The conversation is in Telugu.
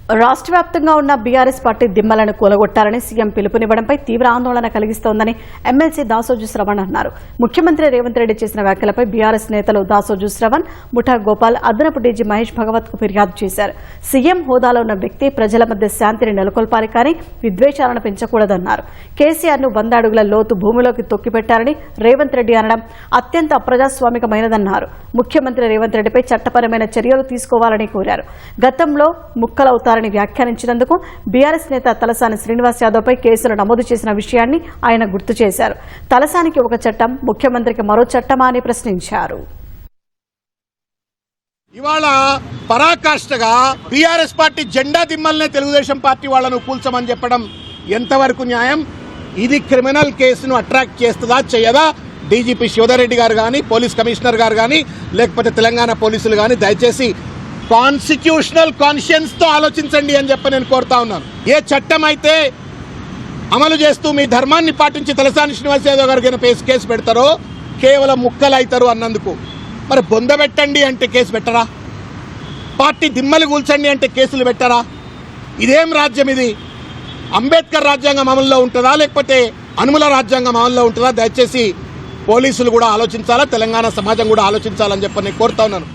రాష్ట్ర వ్యాప్తంగా ఉన్న బీఆర్ఎస్ పార్టీ దిమ్మలను కూలగొట్టాలని సీఎం పిలుపునివ్వడంపై తీవ్ర ఆందోళన కలిగిస్తోందని ఎమ్మెల్సీ దాసోజు శ్రవణ్ అన్నారు. ముఖ్యమంత్రి రేవంత్ రెడ్డి చేసిన వ్యాఖ్యలపై బీఆర్ఎస్ నేతలు దాసోజు శ్రవణ్, ముఠా గోపాల్, అదనపు డీజీ మహేష్ భగవత్ కు ఫిర్యాదు చేశారు. సీఎం హోదాలో ఉన్న వ్యక్తి ప్రజల మధ్య శాంతిని నెలకొల్పాలి కానీ విద్వేషాలను పెంచకూడదన్నారు. కేసీఆర్ ను 100 అడుగుల లోతు భూమిలోకి తొక్కిపెట్టారని రేవంత్ రెడ్డి అనడం అత్యంత అప్రజాస్వామికమైనదన్నారు. ముఖ్యమంత్రి రేవంత్ రెడ్డిపై చట్టపరమైన చర్యలు తీసుకోవాలని కోరారు. గతంలో ముక్కలవుతారని వ్యాఖ్యానించినందుకు బీఆర్ఎస్ నేత తలసాని శ్రీనివాస్ యాదవ్ పై కేసులు నమోదు చేసిన విషయాన్ని ఆయన గుర్తు చేశారు. తలసానికి ఒక చట్టం, ముఖ్యమంత్రికి మరో చట్టమా అని ప్రశ్నించారు. ఇవాళ పరాకాష్ఠగా బీఆర్ఎస్ పార్టీ జెండా దిమ్మల్నే తెలుగుదేశం పార్టీ వాళ్లను కూల్చమని చెప్పడం ఎంతవరకు న్యాయం? ఇది క్రిమినల్ కేసును అట్రాక్ట్ చేస్తుందా చేయదా? డీజీపీ శివధర్ రెడ్డి గారు కానీ, పోలీస్ కమిషనర్ గారు కానీ, లేకపోతే తెలంగాణ పోలీసులు కానీ దయచేసి కాన్స్టిట్యూషనల్ కాన్షియన్స్ తో ఆలోచించండి అని చెప్పి నేను కోరుతా ఉన్నాను. ఏ చట్టం అయితే అమలు చేస్తూ మీ ధర్మాన్ని పాటించి తలసాని శ్రీనివాస్ యాదవ్ గారికి కేసు పెడతారో కేవలం ముక్కలు అవుతారు అన్నందుకు. మరి బొందబెట్టండి అంటే కేసు పెట్టరా? పార్టీ దిమ్మలు కూల్చండి అంటే కేసులు పెట్టరా? ఇదేం రాజ్యం ఇది? అంబేద్కర్ రాజ్యాంగం అమల్లో ఉంటుందా లేకపోతే అనుముల రాజ్యాంగం అమల్లో ఉంటుందా? దయచేసి పోలీసులు కూడా ఆలోచించాలా, తెలంగాణ సమాజం కూడా ఆలోచించాలని చెప్పి నేను కోరుతా ఉన్నాను.